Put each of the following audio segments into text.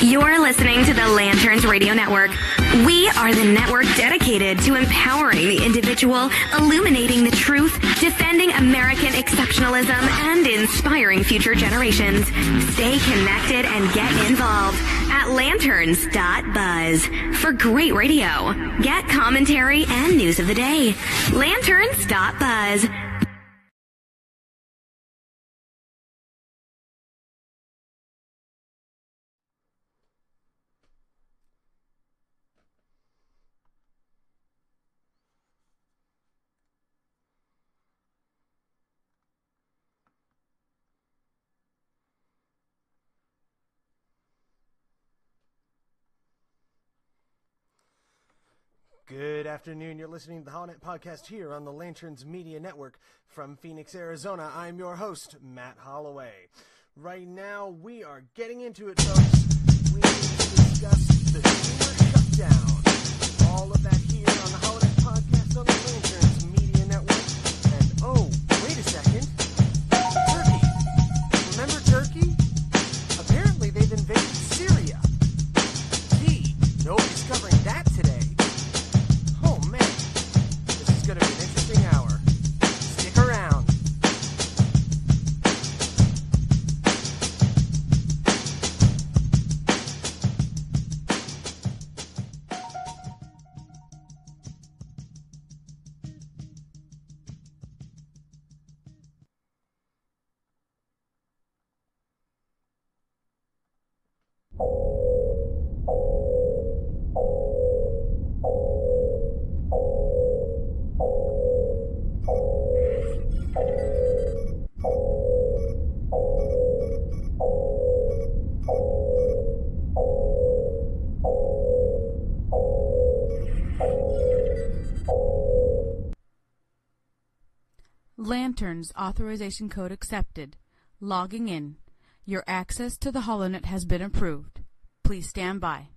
You're listening to the Lanterns Radio Network. We are the network dedicated to empowering the individual, illuminating the truth, defending American exceptionalism, and inspiring future generations. Stay connected and get involved at lanterns.buzz for great radio. Get commentary and news of the day. Lanterns.buzz. Good afternoon. You're listening to the HollowNet podcast here on the Lanterns Media Network. From Phoenix, Arizona, I'm your host, Matt Holloway. Right now, we are getting into it, folks. We need to discuss the sewer shutdown. All of that here on the HollowNet podcast on the Lanterns Media Network. And, oh, wait a second. Turkey. Remember Turkey? Apparently, they've invaded Syria. Gee, nobody's covering that today. It's going to be an interesting hour. Stick around. Lanterns authorization code accepted. Logging in. Your access to the HollowNet has been approved. Please stand by.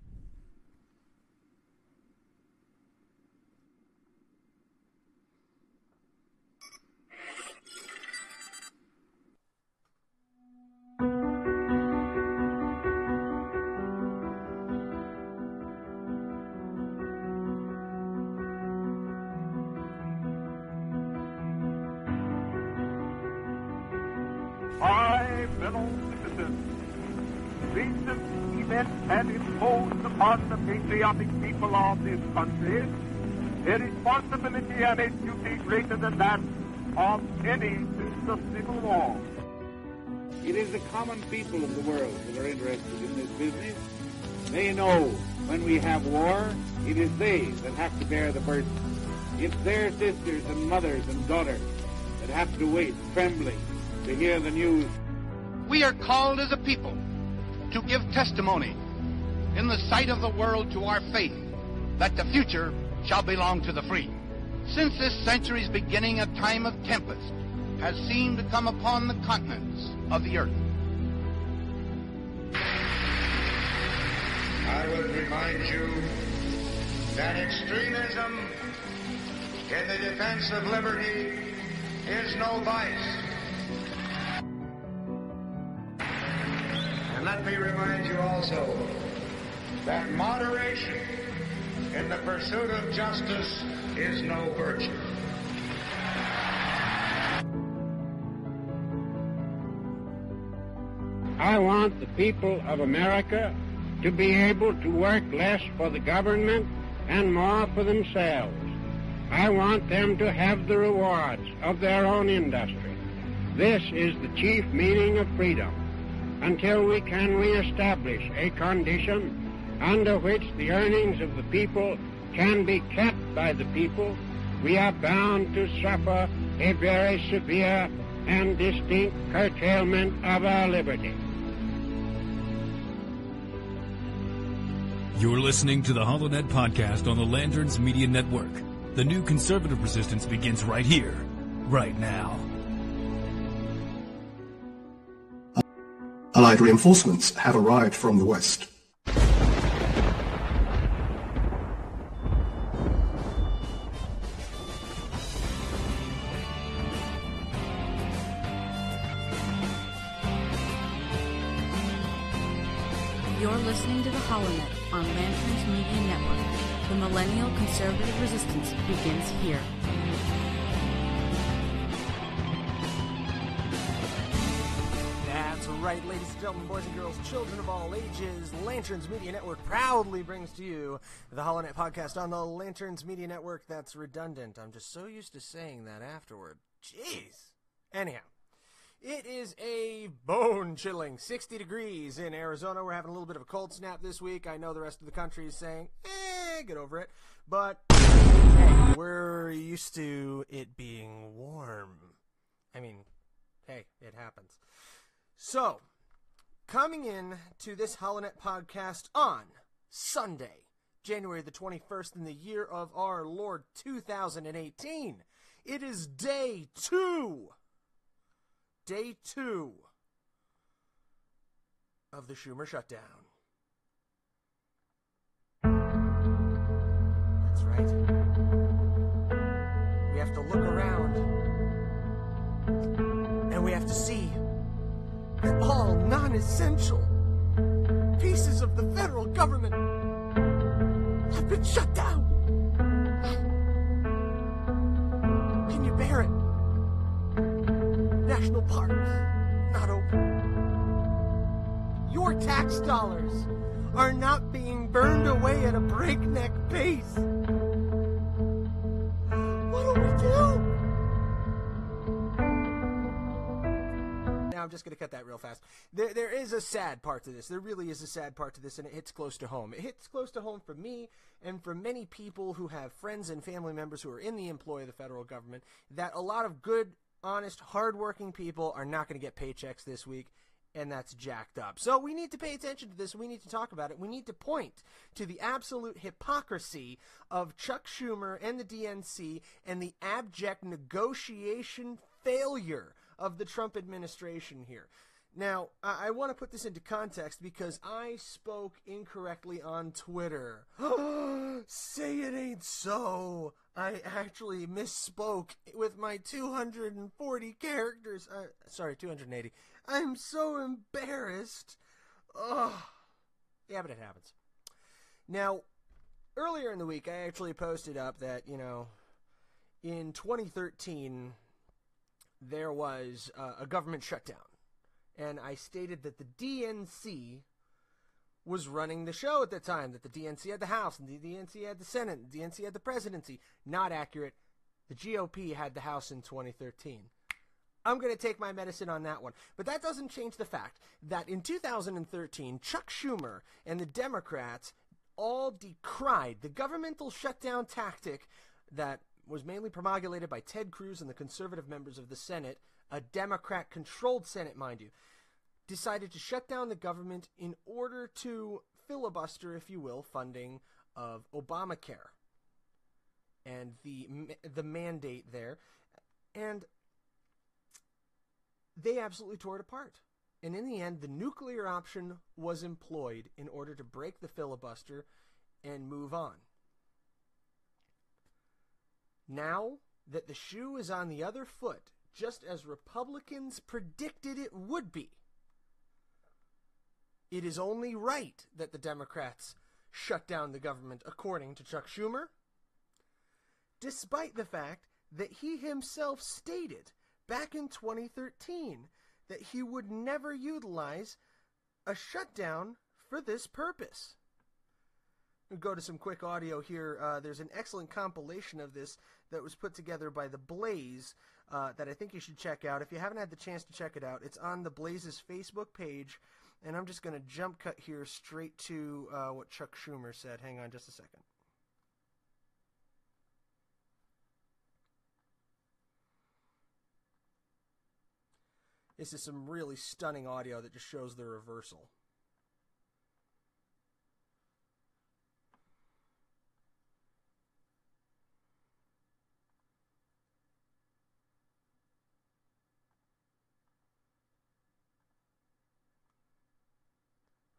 Fellow citizens, recent events have imposed upon the patriotic people of this country a responsibility and a duty greater than that of any since the Civil War. It is the common people of the world that are interested in this business. They know when we have war, it is they that have to bear the burden. It's their sisters and mothers and daughters that have to wait, trembling, to hear the news. We are called as a people to give testimony in the sight of the world to our faith that the future shall belong to the free. Since this century's beginning, a time of tempest has seemed to come upon the continents of the earth. I would remind you that extremism in the defense of liberty is no vice. And let me remind you also that moderation in the pursuit of justice is no virtue. I want the people of America to be able to work less for the government and more for themselves. I want them to have the rewards of their own industry. This is the chief meaning of freedom. Until we can reestablish a condition under which the earnings of the people can be kept by the people, we are bound to suffer a very severe and distinct curtailment of our liberty. You're listening to the HollowNet podcast on the Lanterns Media Network. The new conservative resistance begins right here, right now. Allied reinforcements have arrived from the west. You're listening to the HollowNet on Lanterns Media Network. The Millennial Conservative Resistance begins here. That's right, ladies and gentlemen, boys and girls, children of all ages. Lanterns Media Network proudly brings to you the HollowNet podcast on the Lanterns Media Network. That's redundant. I'm just so used to saying that afterward. Jeez. Anyhow, it is a bone-chilling 60 degrees in Arizona. We're having a little bit of a cold snap this week. I know the rest of the country is saying, get over it. But, hey, we're used to it being warm. I mean, hey, it happens. So, coming in to this HollowNet podcast on Sunday, January the 21st in the year of our Lord 2018, it is day 2. Day 2 of the Schumer shutdown. That's right. We have to look around and we have to see that all non-essential pieces of the federal government have been shut down. Can you bear it? National parks not open. Your tax dollars are not being burned away at a breakneck pace. What do we do? Now I'm just going to cut that real fast. There is a sad part to this. There really is a sad part to this, and it hits close to home. It hits close to home for me and for many people who have friends and family members who are in the employ of the federal government, that a lot of good, honest, hardworking people are not going to get paychecks this week, and that's jacked up. So we need to pay attention to this. We need to talk about it. We need to point to the absolute hypocrisy of Chuck Schumer and the DNC and the abject negotiation failure of the Trump administration here. Now, I want to put this into context because I spoke incorrectly on Twitter. Say it ain't so. I actually misspoke with my 240 characters. Sorry, 280. I'm so embarrassed. Yeah, but it happens. Now, earlier in the week, I actually posted up that, in 2013, there was a government shutdown. And I stated that the DNC was running the show at the time, that the DNC had the House, and the DNC had the Senate, and the DNC had the presidency. Not accurate. The GOP had the House in 2013. I'm going to take my medicine on that one. But that doesn't change the fact that in 2013, Chuck Schumer and the Democrats all decried the governmental shutdown tactic that was mainly promulgated by Ted Cruz and the conservative members of the Senate, a Democrat-controlled Senate, mind you, decided to shut down the government in order to filibuster, if you will, funding of Obamacare and the mandate there. And they absolutely tore it apart. And in the end, the nuclear option was employed in order to break the filibuster and move on. Now that the shoe is on the other foot, just as Republicans predicted it would be, it is only right that the Democrats shut down the government, according to Chuck Schumer, despite the fact that he himself stated back in 2013 that he would never utilize a shutdown for this purpose. We'll go to some quick audio here. There's an excellent compilation of this that was put together by The Blaze that I think you should check out. If you haven't had the chance to check it out, it's on The Blaze's Facebook page. And I'm just going to jump cut here straight to what Chuck Schumer said. Hang on just a second. This is some really stunning audio that just shows the reversal.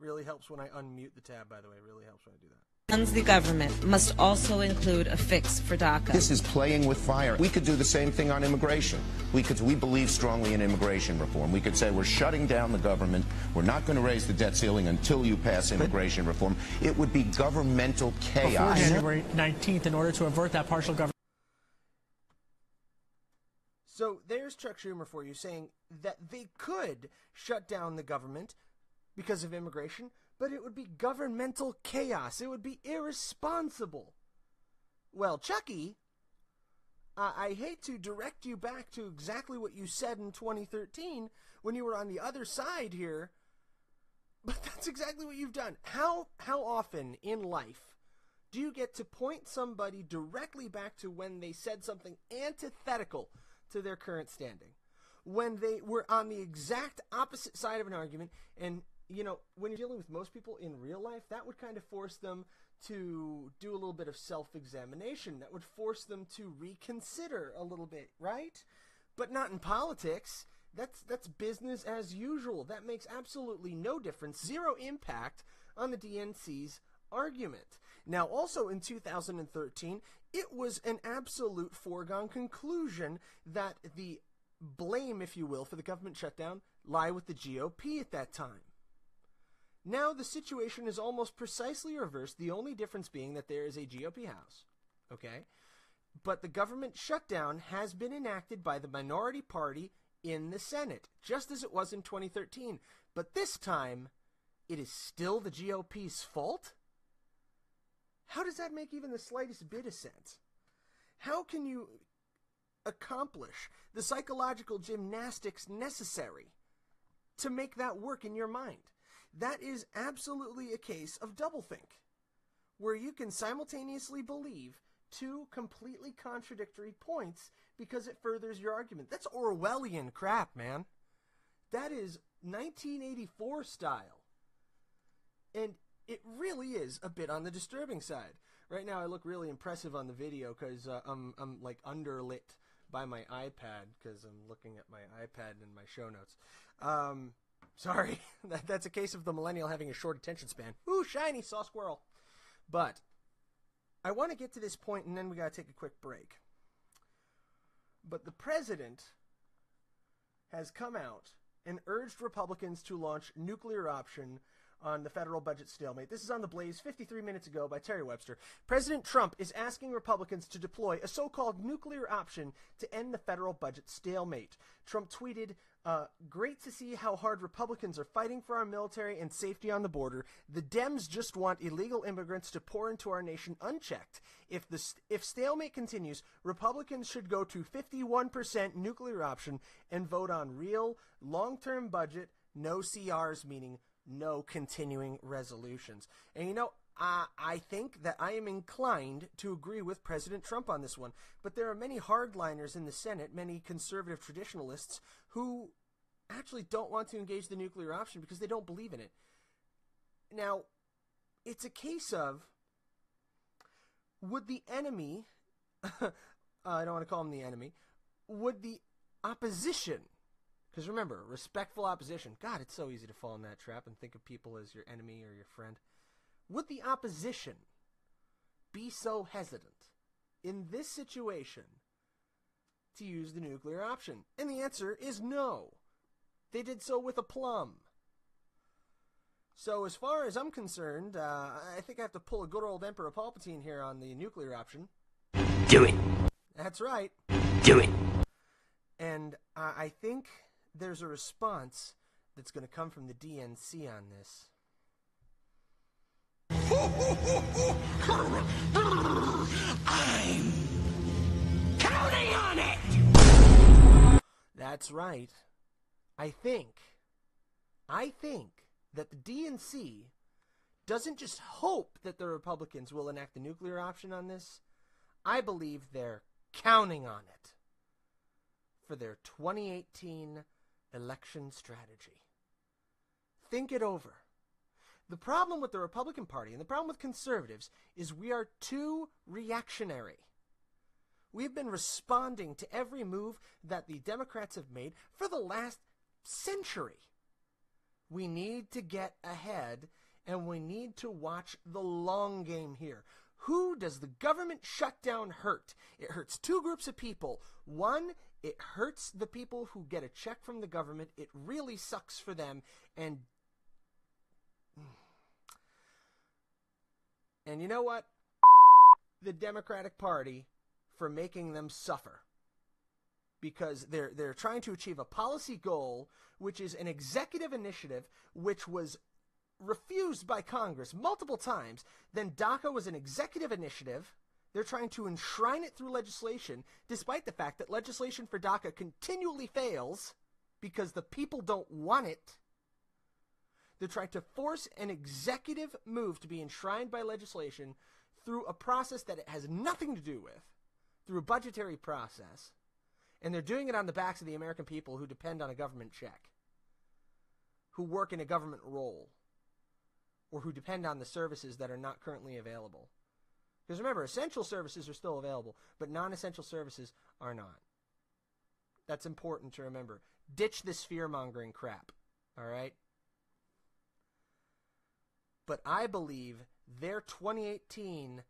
Really helps when I unmute the tab, by the way. Really helps when I do that. funds the government must also include a fix for DACA. This is playing with fire. We could do the same thing on immigration. We believe strongly in immigration reform. We could say we're shutting down the government. We're not going to raise the debt ceiling until you pass immigration reform. It would be governmental chaos. Before January 19th, in order to avert that partial government. So there's Chuck Schumer for you saying that they could shut down the government because of immigration, but it would be governmental chaos. It would be irresponsible. Well, Chucky, I hate to direct you back to exactly what you said in 2013 when you were on the other side here, but that's exactly what you've done. How often in life do you get to point somebody directly back to when they said something antithetical to their current standing, when they were on the exact opposite side of an argument? And you know, when you're dealing with most people in real life, that would kind of force them to do a little bit of self-examination. That would force them to reconsider a little bit, right? But not in politics. That's business as usual. That makes absolutely no difference, zero impact on the DNC's argument. Now, also in 2013, it was an absolute foregone conclusion that the blame, if you will, for the government shutdown lie with the GOP at that time. Now the situation is almost precisely reversed, the only difference being that there is a GOP House, okay? But the government shutdown has been enacted by the minority party in the Senate, just as it was in 2013. But this time, it is still the GOP's fault? How does that make even the slightest bit of sense? How can you accomplish the psychological gymnastics necessary to make that work in your mind? That is absolutely a case of doublethink, where you can simultaneously believe two completely contradictory points because it furthers your argument. That's Orwellian crap, man. That is 1984 style. And it really is a bit on the disturbing side. Right now I look really impressive on the video because I'm like underlit by my iPad because I'm looking at my iPad and my show notes. Sorry, that's a case of the millennial having a short attention span. Ooh, shiny, saw squirrel. But I want to get to this point, and then we got to take a quick break. But the president has come out and urged Republicans to launch nuclear option on the federal budget stalemate. This is on The Blaze 53 minutes ago by Terry Webster. President Trump is asking Republicans to deploy a so-called nuclear option to end the federal budget stalemate. Trump tweeted, great to see how hard Republicans are fighting for our military and safety on the border. The Dems just want illegal immigrants to pour into our nation unchecked. If stalemate continues, Republicans should go to 51% nuclear option and vote on real, long-term budget, no CRs, meaning no continuing resolutions. And you know, I think that I am inclined to agree with President Trump on this one. But there are many hardliners in the Senate, many conservative traditionalists, who actually don't want to engage the nuclear option because they don't believe in it. Now, it's a case of, would the enemy, I don't want to call him the enemy, would the opposition, because remember, respectful opposition, God, it's so easy to fall in that trap and think of people as your enemy or your friend. Would the opposition be so hesitant in this situation to use the nuclear option? And the answer is no. They did so with aplomb. So as far as I'm concerned, I think I have to pull a good old Emperor Palpatine here on the nuclear option. Do it. That's right. Do it. And I think there's a response that's going to come from the DNC on this. I'm counting on it! That's right. I think that the DNC doesn't just hope that the Republicans will enact the nuclear option on this. I believe they're counting on it for their 2018 election strategy. Think it over. The problem with the Republican Party and the problem with conservatives is we are too reactionary. We've been responding to every move that the Democrats have made for the last century. We need to get ahead And we need to watch the long game here. Who does the government shutdown hurt? It hurts two groups of people. One, it hurts the people who get a check from the government. It really sucks for them. And you know what? The Democratic Party for making them suffer. Because they're trying to achieve a policy goal, which is an executive initiative, which was refused by Congress multiple times. Then DACA was an executive initiative. They're trying to enshrine it through legislation, despite the fact that legislation for DACA continually fails because the people don't want it. They're trying to force an executive move to be enshrined by legislation through a process that it has nothing to do with, through a budgetary process. And they're doing it on the backs of the American people who depend on a government check, who work in a government role, or who depend on the services that are not currently available. Because remember, essential services are still available, but non-essential services are not. That's important to remember. Ditch this fear-mongering crap, all right? But I believe their 2018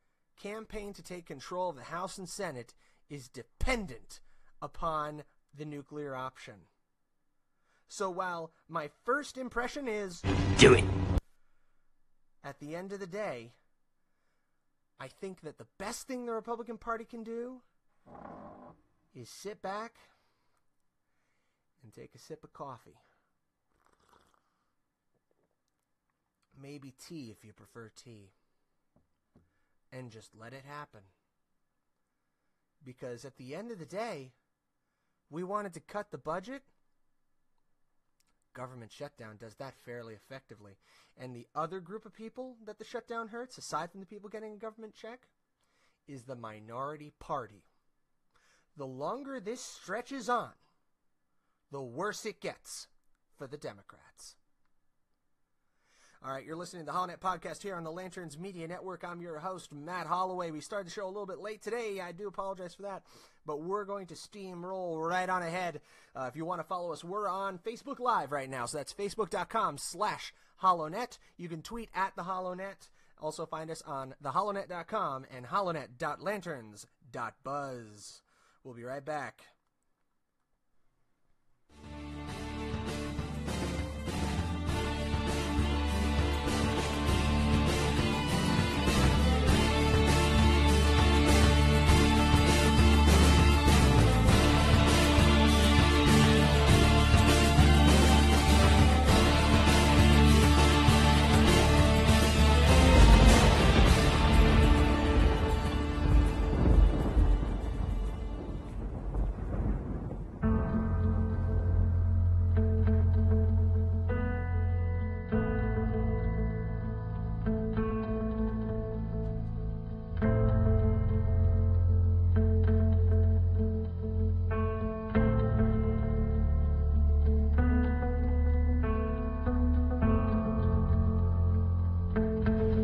campaign to take control of the House and Senate is dependent upon the nuclear option. So while my first impression is, do it, at the end of the day, I think that the best thing the Republican Party can do is sit back and take a sip of coffee. Maybe tea if you prefer tea. And just let it happen. Because at the end of the day, we wanted to cut the budget. Government shutdown does that fairly effectively. And the other group of people that the shutdown hurts, aside from the people getting a government check, is the minority party. The longer this stretches on, the worse it gets for the Democrats. All right, you're listening to the HollowNet podcast here on the Lanterns Media Network. I'm your host, Matt Holloway. We started the show a little bit late today. I do apologize for that, but we're going to steamroll right on ahead. If you want to follow us, we're on Facebook Live right now, so that's facebook.com/HollowNet. You can tweet at the HollowNet. Also find us on thehollownet.com and hollownet.lanterns.buzz. We'll be right back.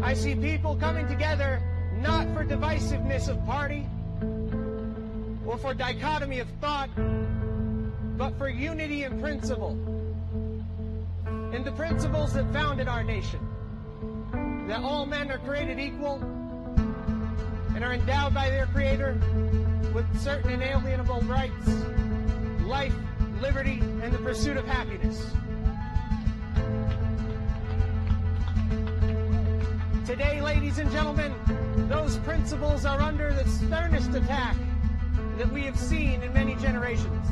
I see people coming together not for divisiveness of party or for dichotomy of thought, but for unity in principle. In the principles that founded our nation, that all men are created equal and are endowed by their Creator with certain inalienable rights, life, liberty, and the pursuit of happiness. Today, ladies and gentlemen, those principles are under the sternest attack that we have seen in many generations.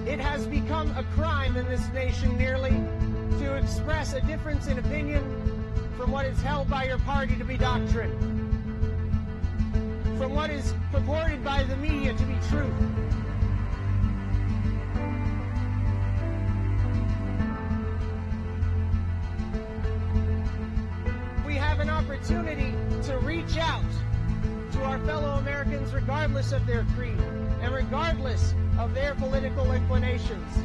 It has become a crime in this nation nearly to express a difference in opinion from what is held by your party to be doctrine, from what is purported by the media to be truth. We have an opportunity to reach out to our fellow Americans regardless of their creed and regardless of their political inclinations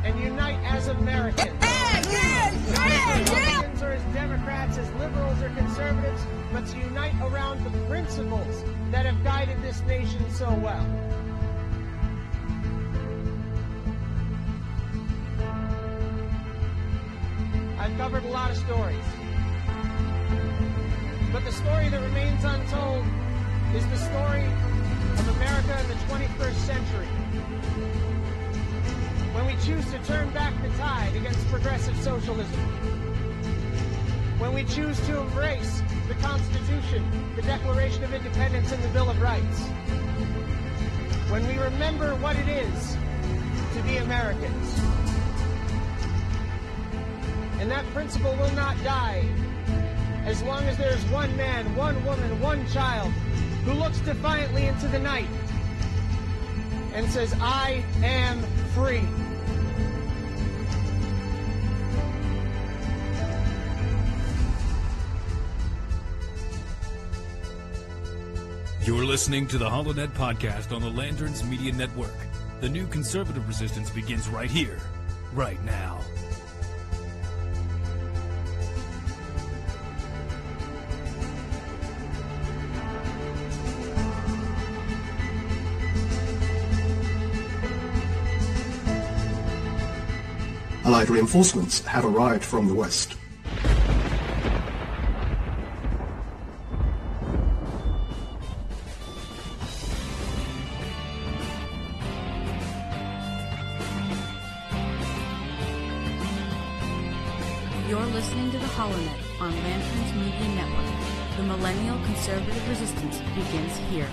and unite as Americans. Not as Republicans or as Democrats, as liberals or conservatives, but to unite around the principles that have guided this nation so well. I've covered a lot of stories. But the story that remains untold is the story of America in the 21st century. When we choose to turn back the tide against progressive socialism. When we choose to embrace the Constitution, the Declaration of Independence, and the Bill of Rights. When we remember what it is to be Americans. And that principle will not die as long as there's one man, one woman, one child who looks defiantly into the night and says, I am free. You're listening to the HollowNet podcast on the Lanterns Media Network. The new conservative resistance begins right here, right now. Allied reinforcements have arrived from the west. You're listening to the HollowNet on Lanterns Media Network. The Millennial Conservative Resistance begins here.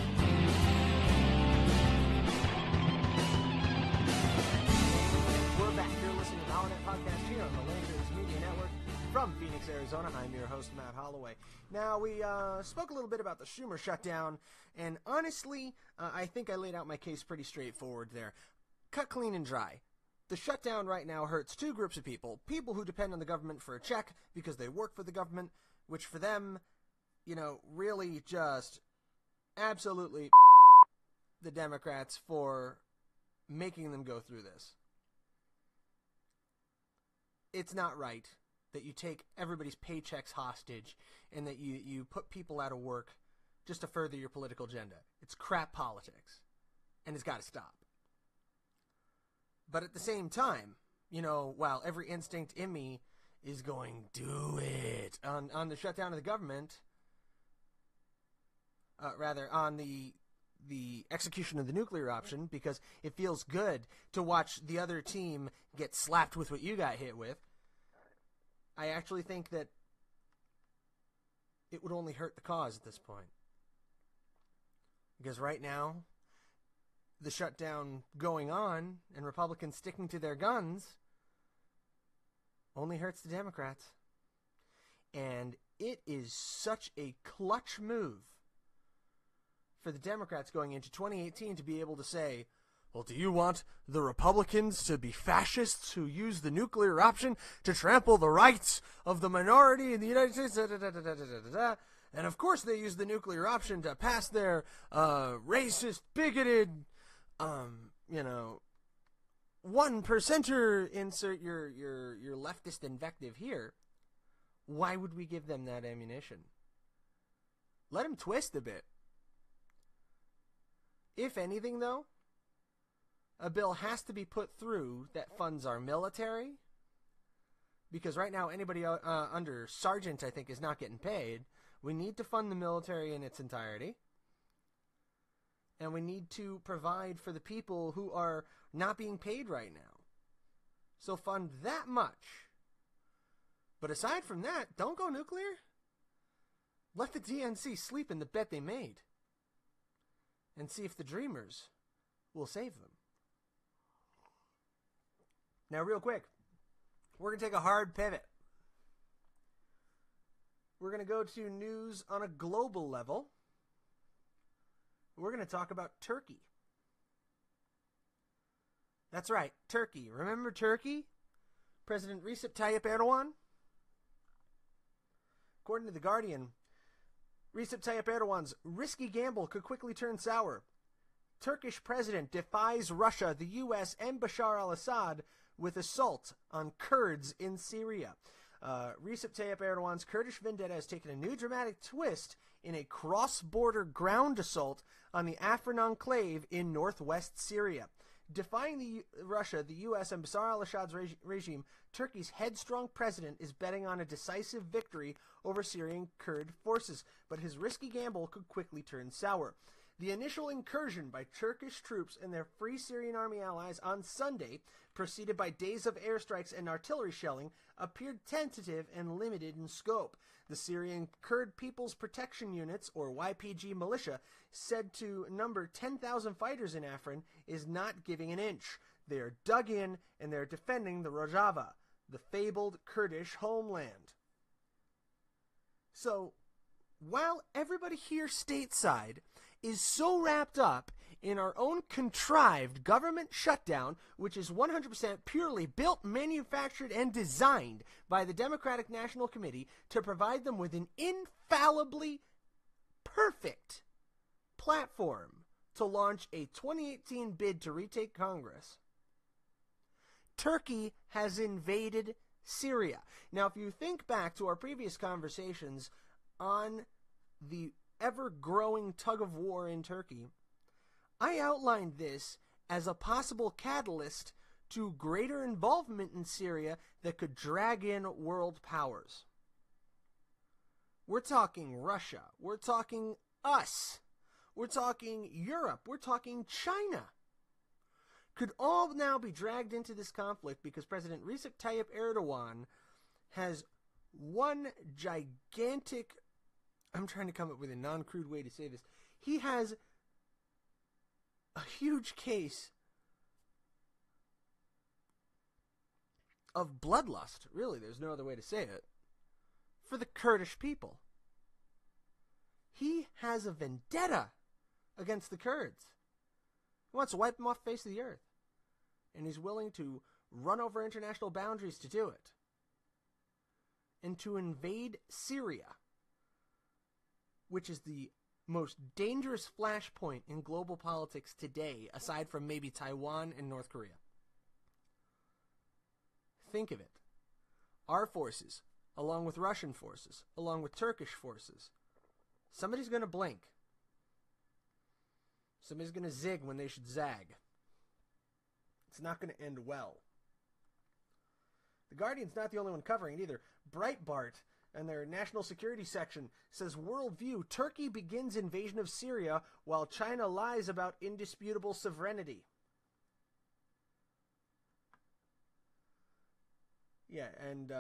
We're back. You're listening to the HollowNet podcast here on the Lanterns Media Network from Phoenix, Arizona. I'm your host, Matt Holloway. Now, we spoke a little bit about the Schumer shutdown, and honestly, I think I laid out my case pretty straightforward there. Cut clean and dry. The shutdown right now hurts two groups of people. People who depend on the government for a check because they work for the government, which for them, really just absolutely the Democrats for making them go through this. It's not right that you take everybody's paychecks hostage and that you put people out of work just to further your political agenda. It's crap politics, and it's got to stop. But at the same time, while every instinct in me is going, do it, on the shutdown of the government, on the execution of the nuclear option, because it feels good to watch the other team get slapped with what you got hit with, I actually think that it would only hurt the cause at this point. Because right now, the shutdown going on and Republicans sticking to their guns only hurts the Democrats. And it is such a clutch move for the Democrats going into 2018 to be able to say, well, do you want the Republicans to be fascists who use the nuclear option to trample the rights of the minority in the United States? And of course they use the nuclear option to pass their racist, bigoted, 1%er, insert your leftist invective here. Why would we give them that ammunition? Let them twist a bit. If anything, though, a bill has to be put through that funds our military, because right now anybody under sergeant, I think, is not getting paid. We need to fund the military in its entirety. And we need to provide for the people who are not being paid right now. So fund that much. But aside from that, don't go nuclear. Let the DNC sleep in the bed they made. And see if the dreamers will save them. Now, real quick, we're going to take a hard pivot. We're going to go to news on a global level. We're going to talk about Turkey. That's right, Turkey. Remember Turkey? President Recep Tayyip Erdogan? According to The Guardian, Recep Tayyip Erdogan's risky gamble could quickly turn sour. Turkish president defies Russia, the U.S., and Bashar al-Assad with assault on Kurds in Syria. Recep Tayyip Erdogan's Kurdish vendetta has taken a new dramatic twist in a cross-border ground assault on the Afrin enclave in northwest Syria. Defying Russia, the U.S., and Bashar al-Assad's regime, Turkey's headstrong president is betting on a decisive victory over Syrian Kurd forces, but his risky gamble could quickly turn sour. The initial incursion by Turkish troops and their Free Syrian Army allies on Sunday, preceded by days of airstrikes and artillery shelling, appeared tentative and limited in scope. The Syrian Kurd People's Protection Units, or YPG militia, said to number 10,000 fighters in Afrin, is not giving an inch. They are dug in and they're defending the Rojava, the fabled Kurdish homeland. So, while everybody here stateside is so wrapped up in our own contrived government shutdown, which is 100% purely built, manufactured, and designed by the Democratic National Committee to provide them with an infallibly perfect platform to launch a 2018 bid to retake Congress, Turkey has invaded Syria. Now, if you think back to our previous conversations on the ever-growing tug-of-war in Turkey, I outlined this as a possible catalyst to greater involvement in Syria that could drag in world powers. We're talking Russia. We're talking us. We're talking Europe. We're talking China. Could all now be dragged into this conflict because President Recep Tayyip Erdogan has one gigantic... I'm trying to come up with a non-crude way to say this. He has a huge case of bloodlust, really, there's no other way to say it, for the Kurdish people. He has a vendetta against the Kurds. He wants to wipe them off the face of the earth. And he's willing to run over international boundaries to do it. And to invade Syria, which is the most dangerous flashpoint in global politics today, aside from maybe Taiwan and North Korea. Think of it. Our forces, along with Russian forces, along with Turkish forces, somebody's going to blink. Somebody's going to zig when they should zag. It's not going to end well. The Guardian's not the only one covering it either. Breitbart, and their national security section, says worldview, Turkey begins invasion of Syria while China lies about indisputable sovereignty. Yeah, and,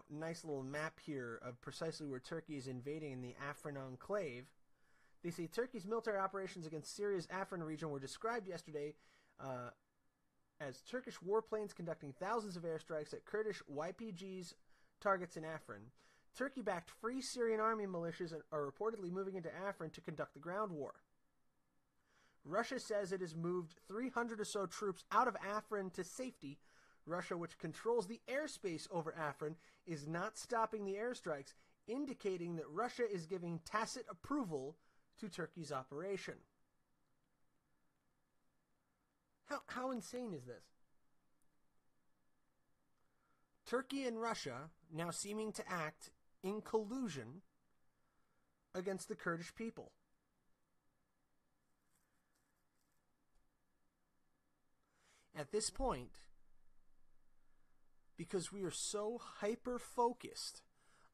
nice little map here of precisely where Turkey is invading in the Afrin enclave. They say Turkey's military operations against Syria's Afrin region were described yesterday as Turkish warplanes conducting thousands of airstrikes at Kurdish YPG's targets in Afrin. Turkey-backed Free Syrian Army militias are reportedly moving into Afrin to conduct the ground war. Russia says it has moved 300 or so troops out of Afrin to safety. Russia, which controls the airspace over Afrin, is not stopping the airstrikes, indicating that Russia is giving tacit approval to Turkey's operation. How insane is this? Turkey and Russia now seeming to act in collusion against the Kurdish people. At this point, because we are so hyper-focused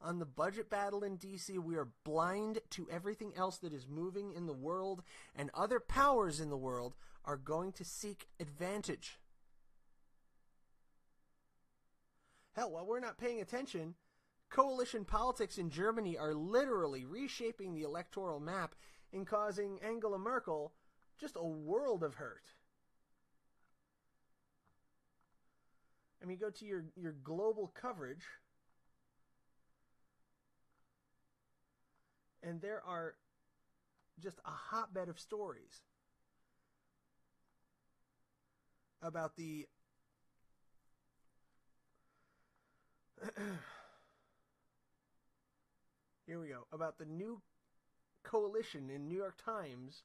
on the budget battle in D.C., we are blind to everything else that is moving in the world, and other powers in the world are going to seek advantage. Hell, while we're not paying attention, coalition politics in Germany are literally reshaping the electoral map and causing Angela Merkel just a world of hurt. I mean, go to your global coverage, and there are just a hotbed of stories about the here we go, about the new coalition in New York Times.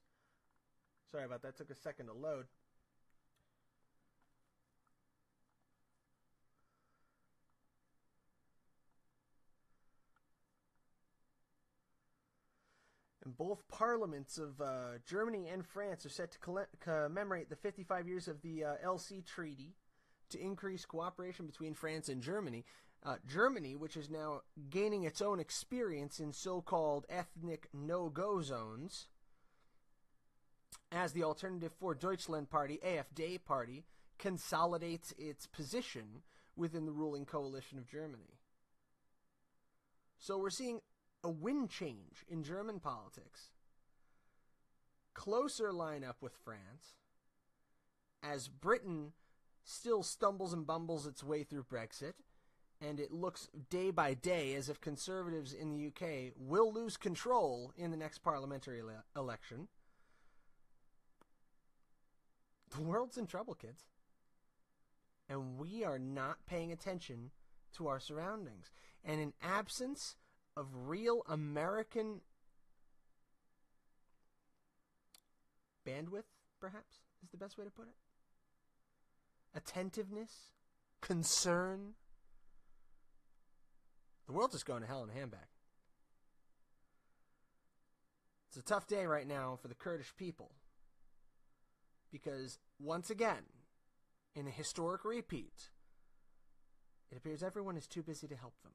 Sorry about that, took a second to load. And both parliaments of Germany and France are set to commemorate the 55 years of the LC Treaty to increase cooperation between France and Germany. Germany, which is now gaining its own experience in so-called ethnic no-go zones, as the Alternative for Deutschland party, AfD party, consolidates its position within the ruling coalition of Germany. So we're seeing a wind change in German politics. Closer lineup with France, as Britain still stumbles and bumbles its way through Brexit, and it looks day by day as if Conservatives in the UK will lose control in the next parliamentary election. The world's in trouble, kids. And we are not paying attention to our surroundings. And in absence of real American bandwidth, perhaps, is the best way to put it. Attentiveness, concern. The world is going to hell in a handbag. It's a tough day right now for the Kurdish people. Because, once again, in a historic repeat, it appears everyone is too busy to help them.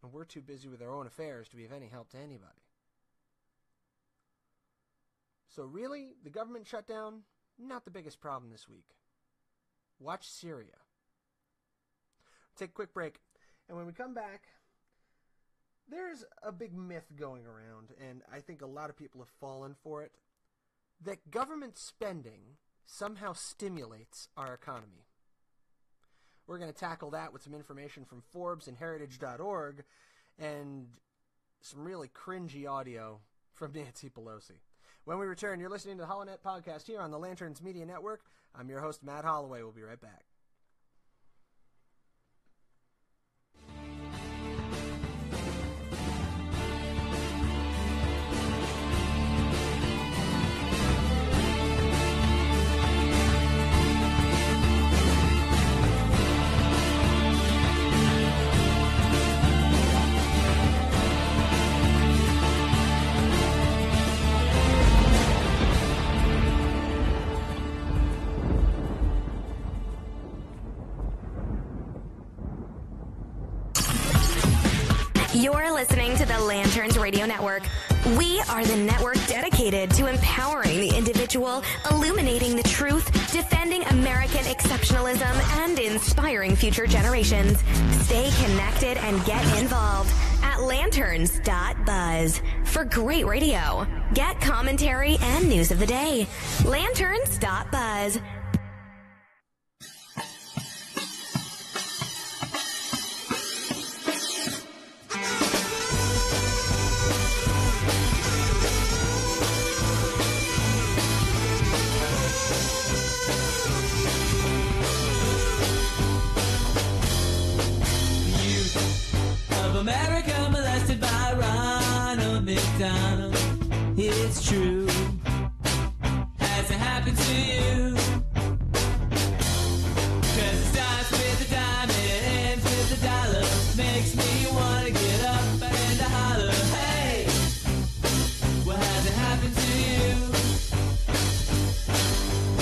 And we're too busy with our own affairs to be of any help to anybody. So really, the government shutdown, not the biggest problem this week. Watch Syria. Take a quick break, and when we come back, there's a big myth going around, and I think a lot of people have fallen for it, that government spending somehow stimulates our economy. We're going to tackle that with some information from Forbes and Heritage.org, and some really cringy audio from Nancy Pelosi. When we return, you're listening to the HollowNet podcast here on the Lanterns Media Network. I'm your host, Matt Holloway. We'll be right back. You're listening to the Lanterns Radio Network. We are the network dedicated to empowering the individual, illuminating the truth, defending American exceptionalism, and inspiring future generations. Stay connected and get involved at lanterns.buzz for great radio. Get commentary and news of the day. Lanterns.buzz. America molested by Ronald McDonald. It's true. Has it happened to you? 'Cause it starts with a dime and it ends with a dollar. Makes me wanna get up and to holler. Hey, what has it happened to you?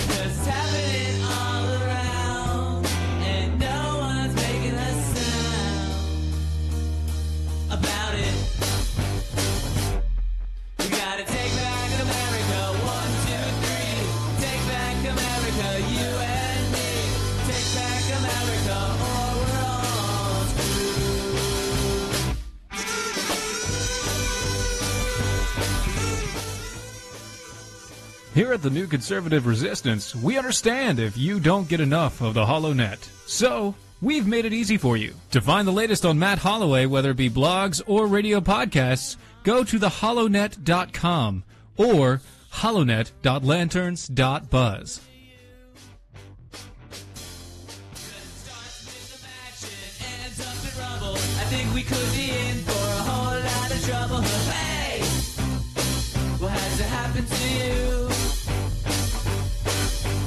'Cause it's happening all around and no one's making a sound about it. We gotta take back America, 1, 2, 3. Take back America, you and me. Take back America, or we're all screwed. Here at the New Conservative Resistance, we understand if you don't get enough of the HollowNet. So, we've made it easy for you. To find the latest on Matt Holloway, whether it be blogs or radio podcasts, go to thehollownet.com or hollownet.lanterns.buzz. I think we could be in for a whole lot of trouble. Hey, what has it happened to you?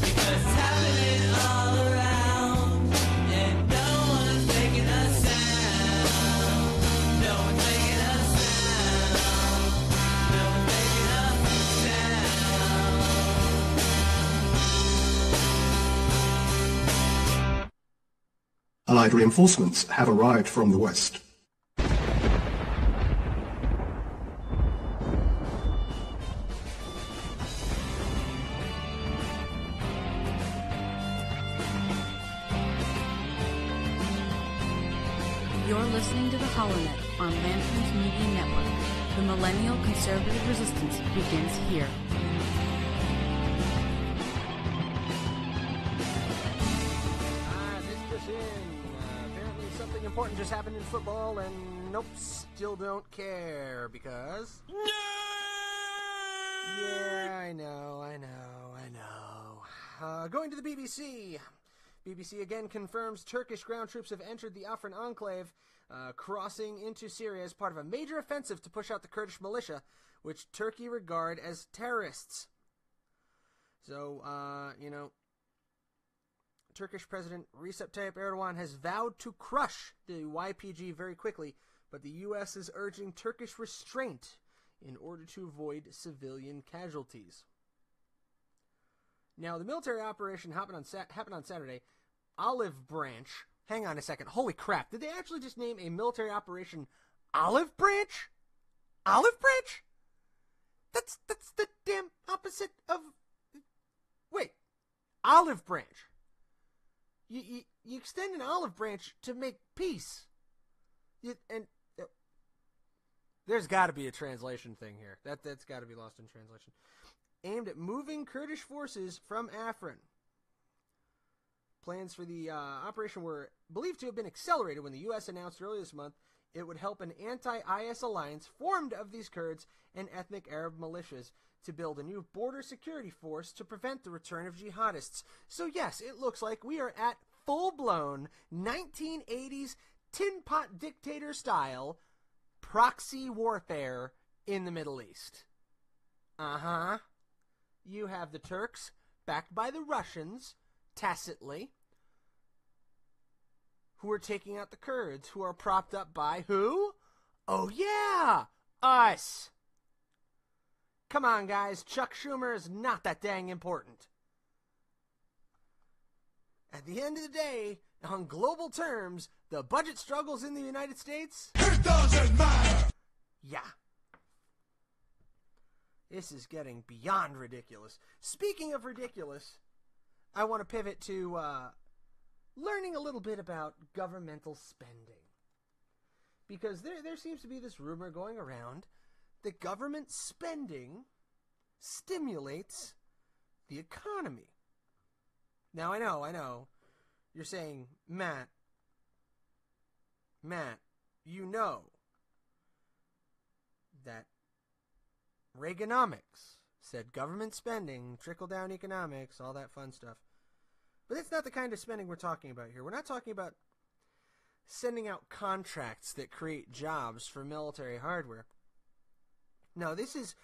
Because it's happening all around and no one's making a sound. No one's making a sound. Allied reinforcements have arrived from the west. You're listening to the HollowNet on Lanterns Media Network. The Millennial Conservative Resistance begins here. This just in. Apparently something important just happened in football, and nope, still don't care, because... Yeah, I know. Going to the BBC. BBC again confirms Turkish ground troops have entered the Afrin enclave, crossing into Syria as part of a major offensive to push out the Kurdish militia, which Turkey regard as terrorists. So, Turkish President Recep Tayyip Erdogan has vowed to crush the YPG very quickly, but the U.S. is urging Turkish restraint in order to avoid civilian casualties. Now, the military operation happened on Saturday. Olive Branch. Hang on a second. Holy crap. Did they actually just name a military operation Olive Branch? Olive Branch? That's the damn opposite of... Wait. Olive Branch. You extend an olive branch to make peace. There's got to be a translation thing here. That's got to be lost in translation. Aimed at moving Kurdish forces from Afrin. Plans for the operation were believed to have been accelerated when the U.S. announced earlier this month it would help an anti-IS alliance formed of these Kurds and ethnic Arab militias to build a new border security force to prevent the return of jihadists. So yes, it looks like we are at full-blown 1980s tin pot dictator style proxy warfare in the Middle East. Uh-huh. You have the Turks, backed by the Russians, tacitly, who are taking out the Kurds, who are propped up by who? Oh yeah, us. Come on, guys, Chuck Schumer is not that dang important. At the end of the day, on global terms, the budget struggles in the United States... It doesn't matter! Yeah. This is getting beyond ridiculous. Speaking of ridiculous, I want to pivot to learning a little bit about governmental spending. Because there seems to be this rumor going around that government spending stimulates the economy. Now, I know. You're saying, Matt, you know that Reaganomics said government spending, trickle-down economics, all that fun stuff. But that's not the kind of spending we're talking about here. We're not talking about sending out contracts that create jobs for military hardware. No, this is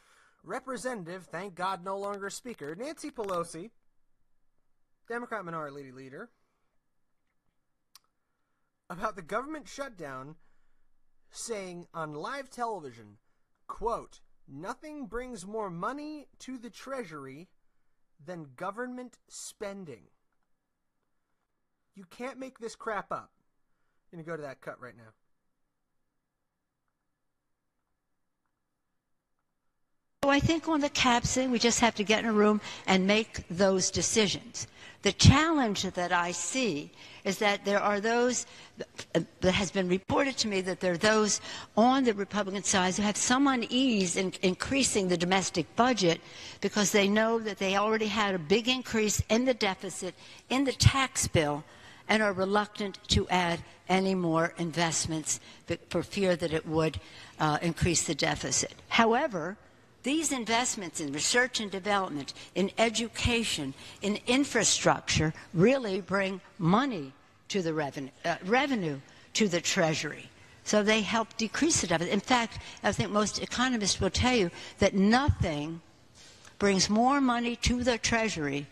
Representative, thank God no longer Speaker, Nancy Pelosi, Democrat Minority Leader, about the government shutdown, saying on live television, quote, "Nothing brings more money to the Treasury than government spending." You can't make this crap up. I'm going to go to that cut right now. So I think on the caps thing, we just have to get in a room and make those decisions. The challenge that I see is that there are those, that has been reported to me, that there are those on the Republican side who have some unease in increasing the domestic budget because they know that they already had a big increase in the deficit, in the tax bill, and are reluctant to add any more investments for fear that it would increase the deficit. However, these investments in research and development, in education, in infrastructure really bring money to the revenue to the Treasury. So they help decrease the deficit. In fact, I think most economists will tell you that nothing brings more money to the Treasury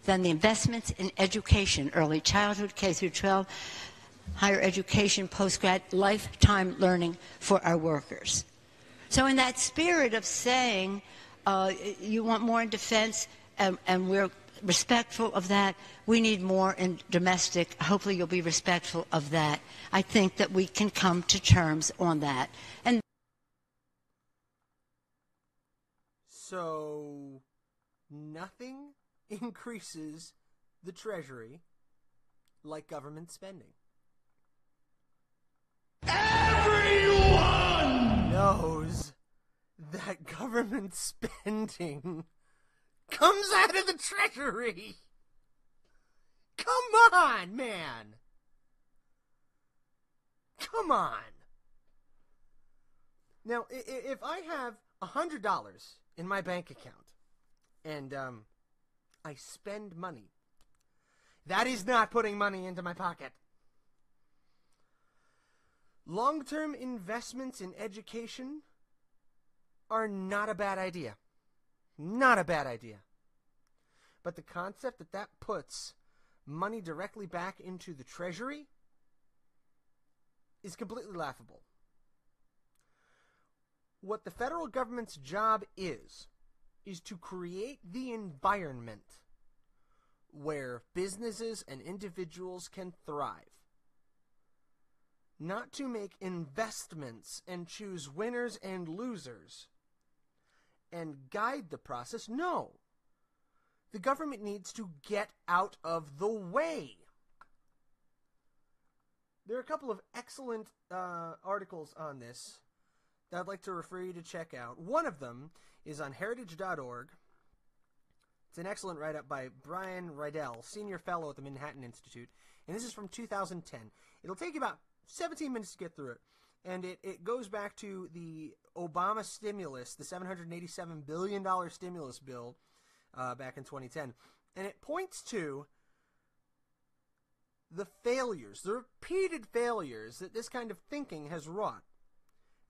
than the investments in education, early childhood, K through 12, higher education, postgrad, lifetime learning for our workers. So in that spirit of saying you want more in defense and we're respectful of that. We need more in domestic. Hopefully you'll be respectful of that. I think that we can come to terms on that. And so nothing increases the Treasury like government spending. Everyone knows that government spending comes out of the Treasury. Come on, man. Come on. Now, if I have $100 in my bank account and I spend money, that is not putting money into my pocket. Long-term investments in education are not a bad idea. Not a bad idea. But the concept that that puts money directly back into the Treasury is completely laughable. What the federal government's job is to create the environment where businesses and individuals can thrive. Not to make investments and choose winners and losers and guide the process. No. The government needs to get out of the way. There are a couple of excellent articles on this that I'd like to refer you to check out. One of them is on heritage.org. It's an excellent write-up by Brian Rydell, Senior Fellow at the Manhattan Institute. And this is from 2010. It'll take you about 17 minutes to get through it. And it goes back to the Obama stimulus, the $787 billion stimulus bill back in 2010. And it points to the failures, the repeated failures that this kind of thinking has wrought.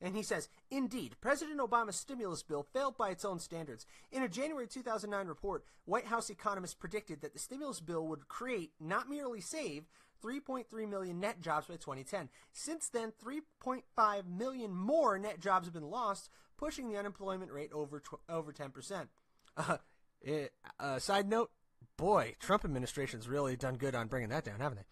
And he says, indeed, President Obama's stimulus bill failed by its own standards. In a January 2009 report, White House economists predicted that the stimulus bill would create, not merely save, 3.3 million net jobs by 2010. Since then, 3.5 million more net jobs have been lost, pushing the unemployment rate over 10%. Side note, boy, Trump administration's really done good on bringing that down, haven't they?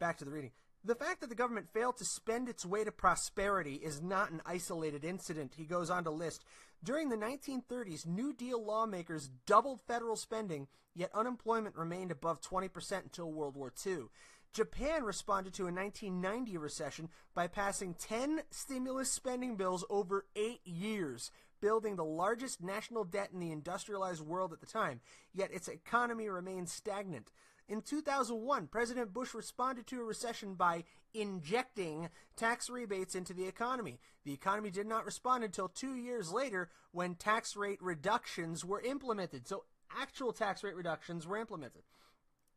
Back to the reading. The fact that the government failed to spend its way to prosperity is not an isolated incident, he goes on to list. During the 1930s, New Deal lawmakers doubled federal spending, yet unemployment remained above 20% until World War II. Japan responded to a 1990 recession by passing 10 stimulus spending bills over 8 years, building the largest national debt in the industrialized world at the time, yet its economy remained stagnant. In 2001, President Bush responded to a recession by injecting tax rebates into the economy. The economy did not respond until 2 years later when tax rate reductions were implemented. So actual tax rate reductions were implemented.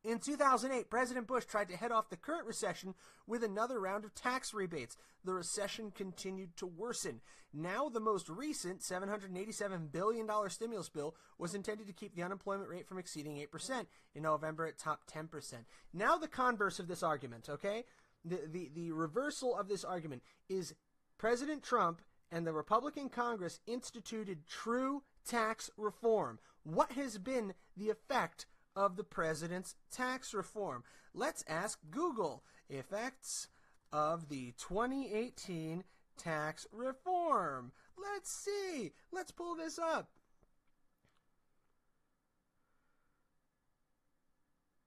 In 2008, President Bush tried to head off the current recession with another round of tax rebates. The recession continued to worsen. Now, the most recent $787 billion stimulus bill was intended to keep the unemployment rate from exceeding 8%. In November, it topped 10%. Now, the converse of this argument, okay? The reversal of this argument is President Trump and the Republican Congress instituted true tax reform. What has been the effect of the president's tax reform? Let's ask Google. Effects of the 2018 tax reform. Let's see. Let's pull this up.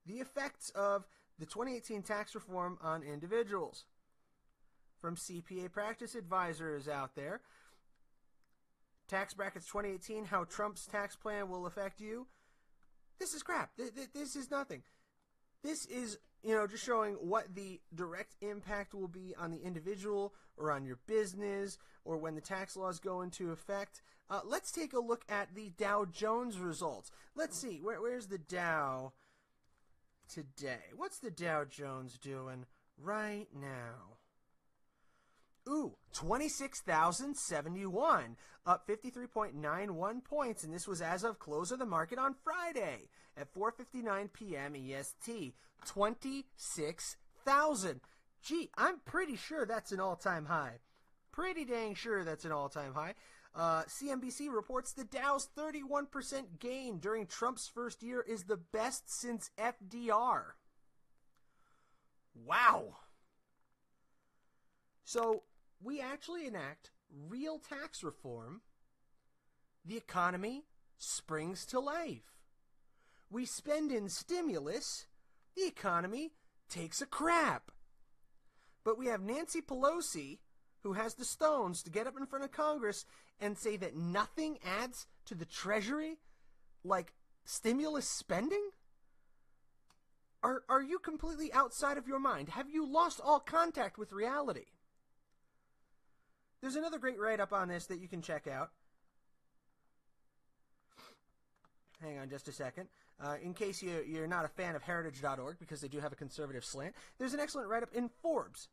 The effects of the 2018 tax reform on individuals. From CPA Practice Advisors out there. Tax brackets 2018, how Trump's tax plan will affect you. This is crap. This is nothing. This is, just showing what the direct impact will be on the individual or on your business or when the tax laws go into effect. Let's take a look at the Dow Jones results. Let's see. Where's the Dow today? What's the Dow Jones doing right now? Ooh, 26,071, up 53.91 points, and this was as of close of the market on Friday at 4:59 p.m. EST. 26,000. Gee, I'm pretty sure that's an all-time high. Pretty dang sure that's an all-time high. CNBC reports the Dow's 31% gain during Trump's first year is the best since FDR. Wow. So, we actually enact real tax reform. The economy springs to life. We spend in stimulus. The economy takes a crap. But we have Nancy Pelosi, who has the stones to get up in front of Congress and say that nothing adds to the Treasury like stimulus spending? Are you completely outside of your mind? Have you lost all contact with reality? There's another great write-up on this that you can check out. Hang on just a second. In case you're not a fan of heritage.org, because they do have a conservative slant, there's an excellent write-up in Forbes.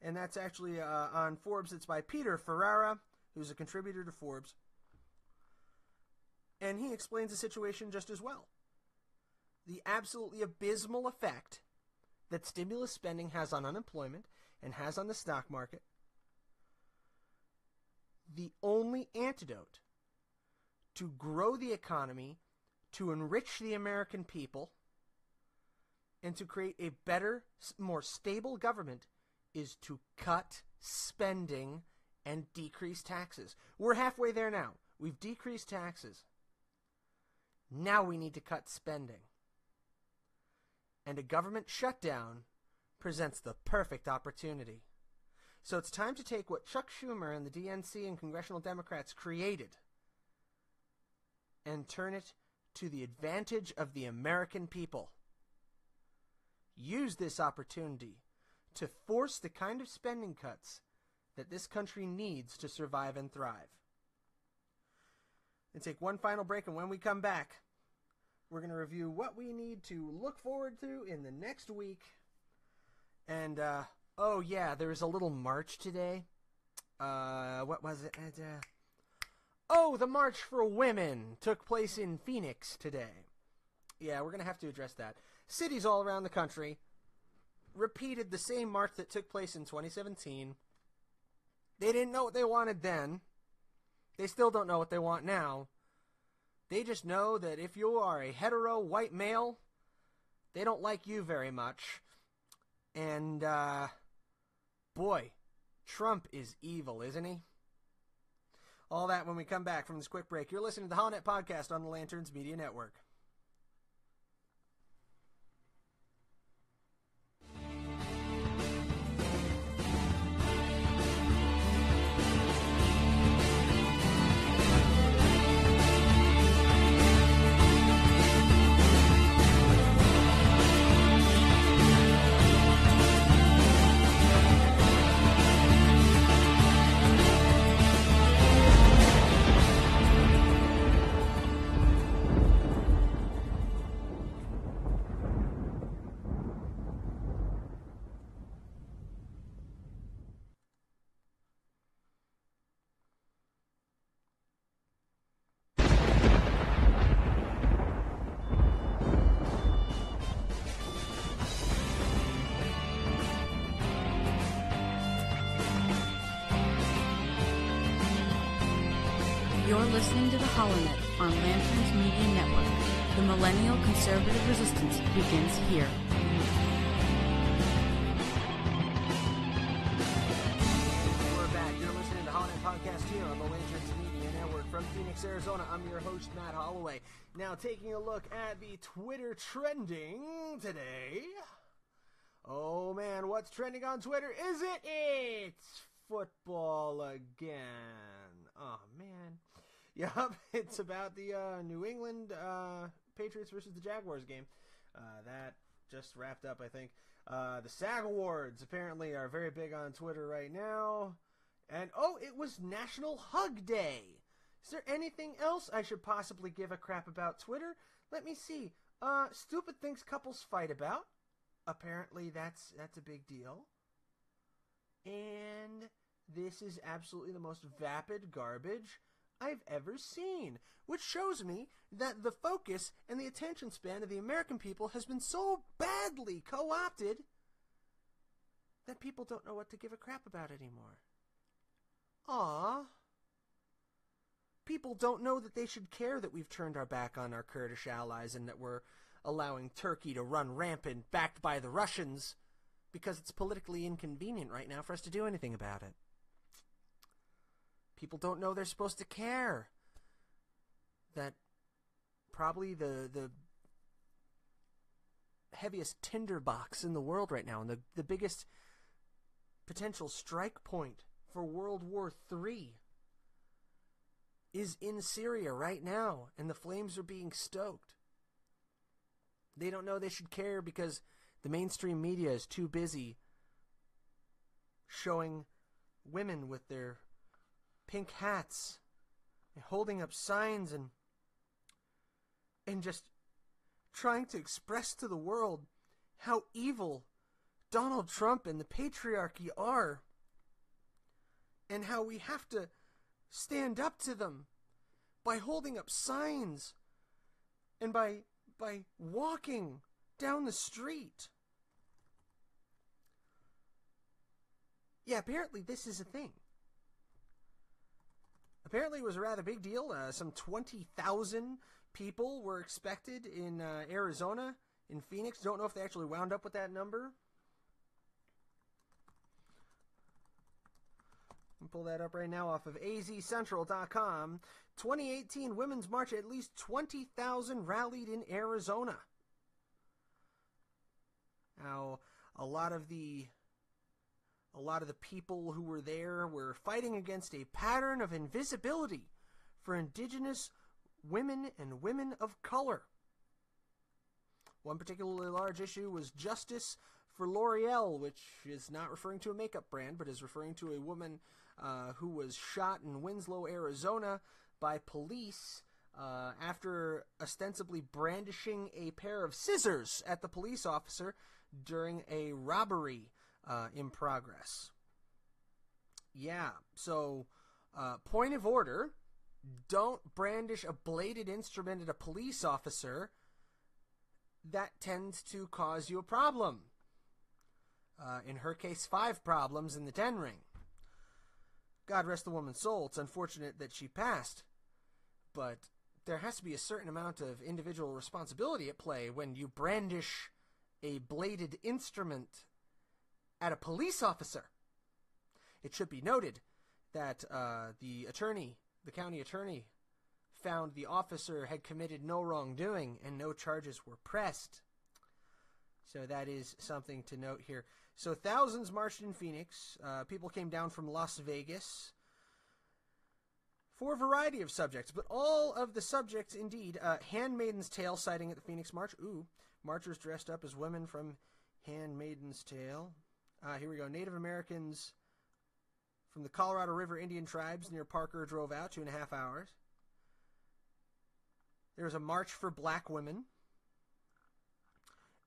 And that's actually on Forbes. It's by Peter Ferrara, who's a contributor to Forbes. And he explains the situation just as well. The absolutely abysmal effect that stimulus spending has on unemployment and has on the stock market. The only antidote to grow the economy, to enrich the American people, and to create a better, more stable government is to cut spending and decrease taxes. We're halfway there now. We've decreased taxes. Now we need to cut spending. And a government shutdown presents the perfect opportunity. So it's time to take what Chuck Schumer and the DNC and congressional Democrats created and turn it to the advantage of the American people. Use this opportunity to force the kind of spending cuts that this country needs to survive and thrive. And take one final break, and when we come back, we're going to review what we need to look forward to in the next week. And, oh yeah, there was a little march today. What was it? Oh, the March for Women took place in Phoenix today. Yeah, we're going to have to address that. Cities all around the country repeated the same march that took place in 2017. They didn't know what they wanted then. They still don't know what they want now. They just know that if you are a hetero white male, they don't like you very much. And, boy, Trump is evil, isn't he? All that when we come back from this quick break. You're listening to the HollowNet Podcast on the Lanterns Media Network. You're listening to the HollowNet on Lanterns Media Network. The Millennial Conservative Resistance begins here. We're back. You're listening to the HollowNet Podcast here on the Lanterns Media Network. From Phoenix, Arizona, I'm your host, Matt Holloway. Now, taking a look at the Twitter trending today. Oh, man, what's trending on Twitter? Is it? It's football again. Oh, man. Yup, it's about the New England Patriots versus the Jaguars game. That just wrapped up, I think. The SAG Awards apparently are very big on Twitter right now. And, oh, it was National Hug Day. Is there anything else I should possibly give a crap about Twitter? Let me see. Stupid things couples fight about. Apparently that's a big deal. And this is absolutely the most vapid garbage I've ever seen, which shows me that the focus and the attention span of the American people has been so badly co-opted that people don't know what to give a crap about anymore. Aww. People don't know that they should care that we've turned our back on our Kurdish allies and that we're allowing Turkey to run rampant, backed by the Russians, because it's politically inconvenient right now for us to do anything about it. People don't know they're supposed to care. That probably the heaviest tinderbox in the world right now, and the biggest potential strike point for World War III is in Syria right now, and the flames are being stoked. They don't know they should care because the mainstream media is too busy showing women with their pink hats and holding up signs and just trying to express to the world how evil Donald Trump and the patriarchy are, and how we have to stand up to them by holding up signs and by walking down the street. Yeah, apparently this is a thing. Apparently it was a rather big deal. Some 20,000 people were expected in Arizona, in Phoenix. Don't know if they actually wound up with that number. I'll pull that up right now off of azcentral.com. 2018 Women's March, at least 20,000 rallied in Arizona. Now, a lot of the people who were there were fighting against a pattern of invisibility for indigenous women and women of color. One particularly large issue was justice for L'Oreal, which is not referring to a makeup brand, but is referring to a woman who was shot in Winslow, Arizona by police after ostensibly brandishing a pair of scissors at the police officer during a robbery in progress. Yeah, so point of order, don't brandish a bladed instrument at a police officer. That tends to cause you a problem. In her case, 5 problems in the 10 ring. God rest the woman's soul. It's unfortunate that she passed. But there has to be a certain amount of individual responsibility at play when you brandish a bladed instrument at a police officer. It should be noted that the county attorney, found the officer had committed no wrongdoing and no charges were pressed. So that is something to note here. So thousands marched in Phoenix. People came down from Las Vegas for a variety of subjects, but all of the subjects, indeed, Handmaid's Tale sighting at the Phoenix March. Ooh, marchers dressed up as women from Handmaid's Tale. Here we go. Native Americans from the Colorado River Indian tribes near Parker drove out 2.5 hours. There was a march for black women.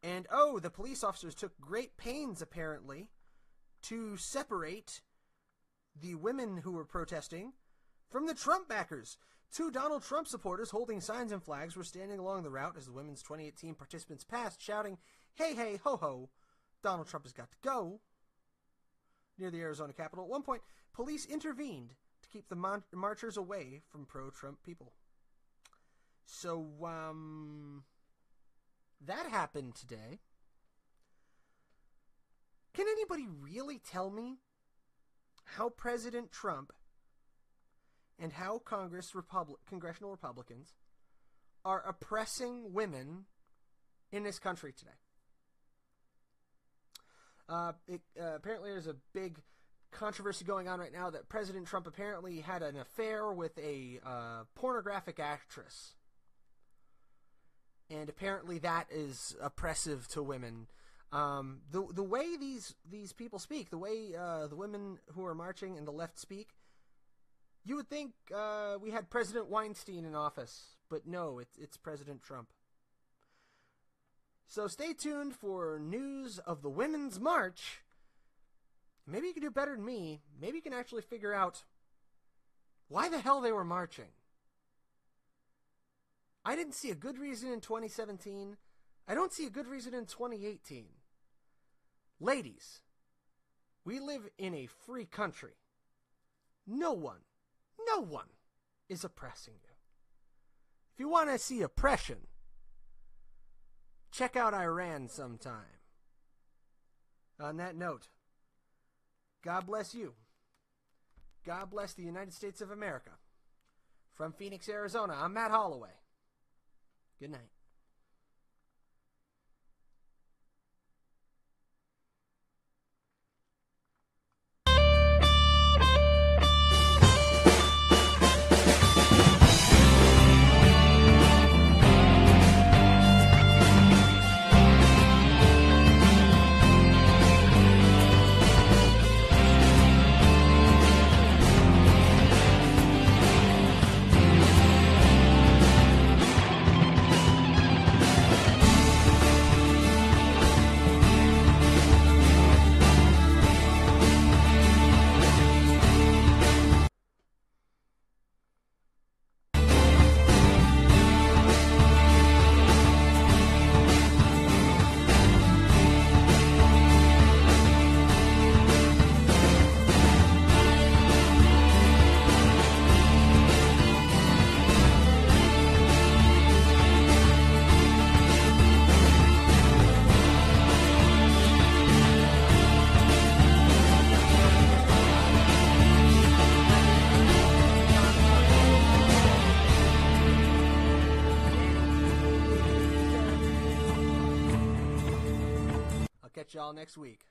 And, the police officers took great pains, apparently, to separate the women who were protesting from the Trump backers. 2 Donald Trump supporters holding signs and flags were standing along the route as the women's 2018 participants passed, shouting, "Hey, hey, ho, ho, Donald Trump has got to go," near the Arizona Capitol. At one point, police intervened to keep the marchers away from pro-Trump people. So, that happened today. Can anybody really tell me how President Trump and how congressional Republicans are oppressing women in this country today? Apparently there's a big controversy going on right now that President Trump apparently had an affair with a pornographic actress. And apparently that is oppressive to women. The way these people speak, the way the women who are marching and the left speak, you would think we had President Weinstein in office. But no, it's President Trump. So stay tuned for news of the Women's March. Maybe you can do better than me. Maybe you can actually figure out why the hell they were marching. I didn't see a good reason in 2017. I don't see a good reason in 2018. Ladies, we live in a free country. no one is oppressing you. If you want to see oppression, check out Iran sometime. On that note, God bless you. God bless the United States of America. From Phoenix, Arizona, I'm Matt Holloway. Good night. Catch y'all next week.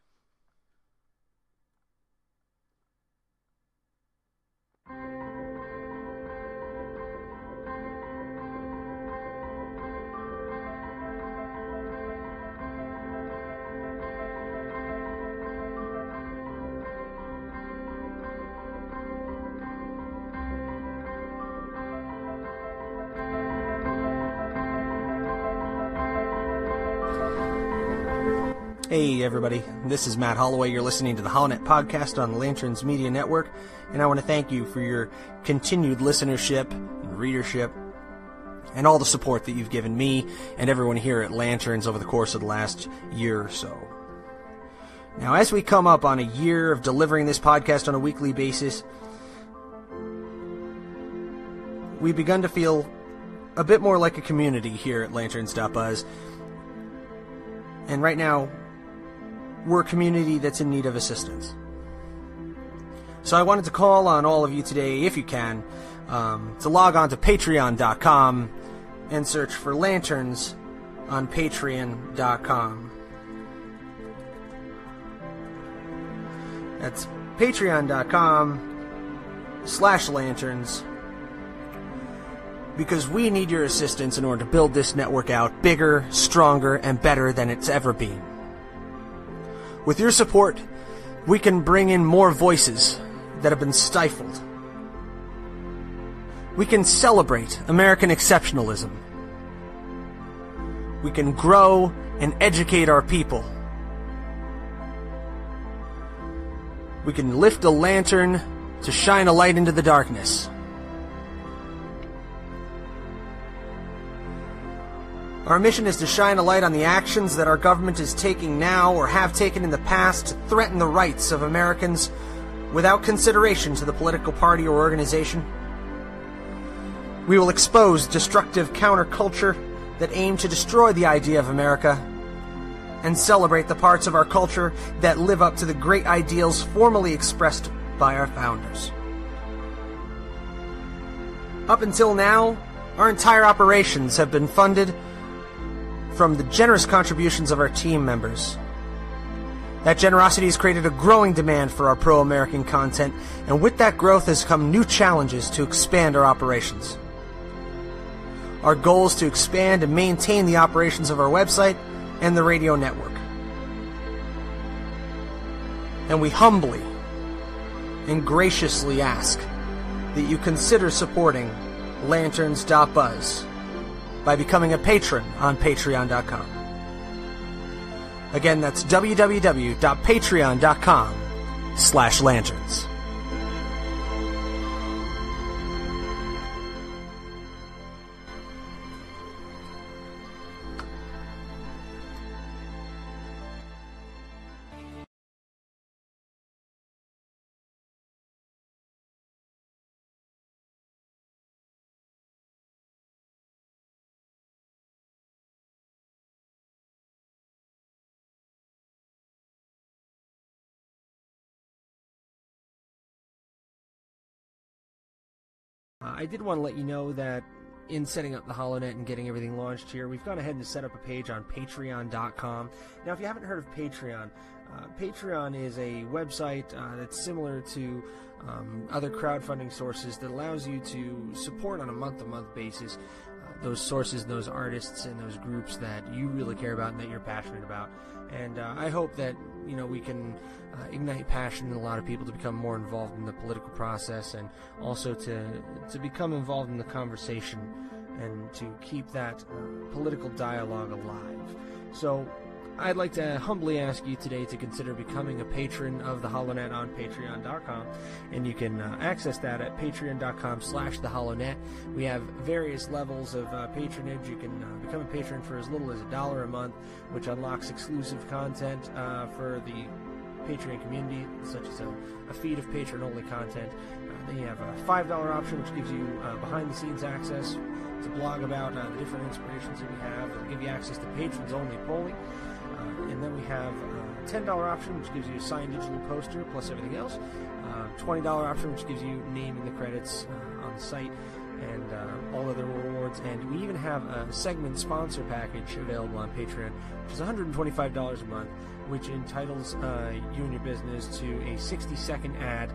Hey everybody, this is Matt Holloway. You're listening to the HollowNet podcast on the Lanterns Media Network, and I want to thank you for your continued listenership and readership and all the support that you've given me and everyone here at Lanterns over the course of the last year or so. Now, as we come up on a year of delivering this podcast on a weekly basis, we've begun to feel a bit more like a community here at Lanterns.buzz, and right now, we're a community that's in need of assistance. So I wanted to call on all of you today, if you can, to log on to patreon.com and search for Lanterns on patreon.com. That's patreon.com/lanterns, because we need your assistance in order to build this network out bigger, stronger, and better than it's ever been. With your support, we can bring in more voices that have been stifled. We can celebrate American exceptionalism. We can grow and educate our people. We can lift a lantern to shine a light into the darkness. Our mission is to shine a light on the actions that our government is taking now or have taken in the past to threaten the rights of Americans without consideration to the political party or organization. We will expose destructive counterculture that aim to destroy the idea of America and celebrate the parts of our culture that live up to the great ideals formally expressed by our founders. Up until now, our entire operations have been funded from the generous contributions of our team members. That generosity has created a growing demand for our pro-American content, and with that growth has come new challenges to expand our operations. Our goal is to expand and maintain the operations of our website and the radio network. And we humbly and graciously ask that you consider supporting Lanterns.buzz by becoming a patron on patreon.com. Again, that's www.patreon.com/lanterns. I did want to let you know that in setting up the HollowNet and getting everything launched here, we've gone ahead and set up a page on Patreon.com. Now, if you haven't heard of Patreon, Patreon is a website that's similar to other crowdfunding sources that allows you to support on a month-to-month basis those sources, those artists, and those groups that you really care about and that you're passionate about. And I hope that we can ignite passion in a lot of people to become more involved in the political process, and also to become involved in the conversation and to keep that political dialogue alive. So I'd like to humbly ask you today to consider becoming a patron of the HollowNet on Patreon.com, and you can access that at Patreon.com/theHollowNet. We have various levels of patronage. You can become a patron for as little as $1 a month, which unlocks exclusive content for the Patreon community, such as a feed of patron-only content. Then you have a $5 option, which gives you behind-the-scenes access to blog about the different inspirations that we have. It'll give you access to patrons-only polling. And then we have a $10 option, which gives you a signed digital poster plus everything else. $20 option, which gives you name in the credits on the site, and all other rewards. And we even have a segment sponsor package available on Patreon, which is $125 a month, which entitles you and your business to a 60-second ad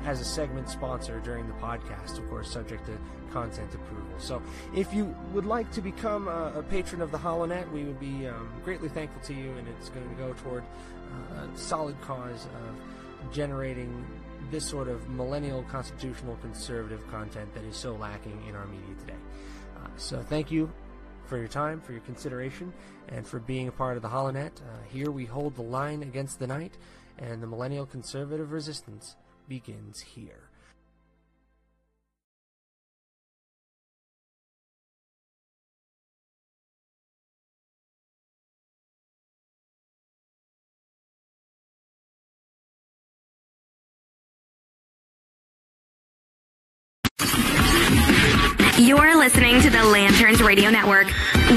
as a segment sponsor during the podcast, of course, subject to content approval. So if you would like to become a patron of the HollowNet, we would be greatly thankful to you, and it's going to go toward a solid cause of generating this sort of millennial constitutional conservative content that is so lacking in our media today. So thank you for your time, for your consideration, and for being a part of the HollowNet. Here we hold the line against the night, and the millennial conservative resistance begins here. You're listening to the Lanterns Radio Network.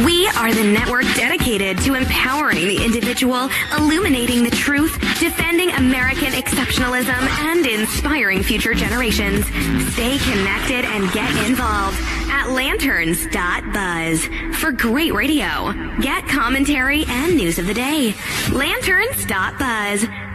We are the network dedicated to empowering the individual, illuminating the truth, defending American exceptionalism, and inspiring future generations. Stay connected and get involved at lanterns.buzz for great radio. Get commentary and news of the day. Lanterns.buzz.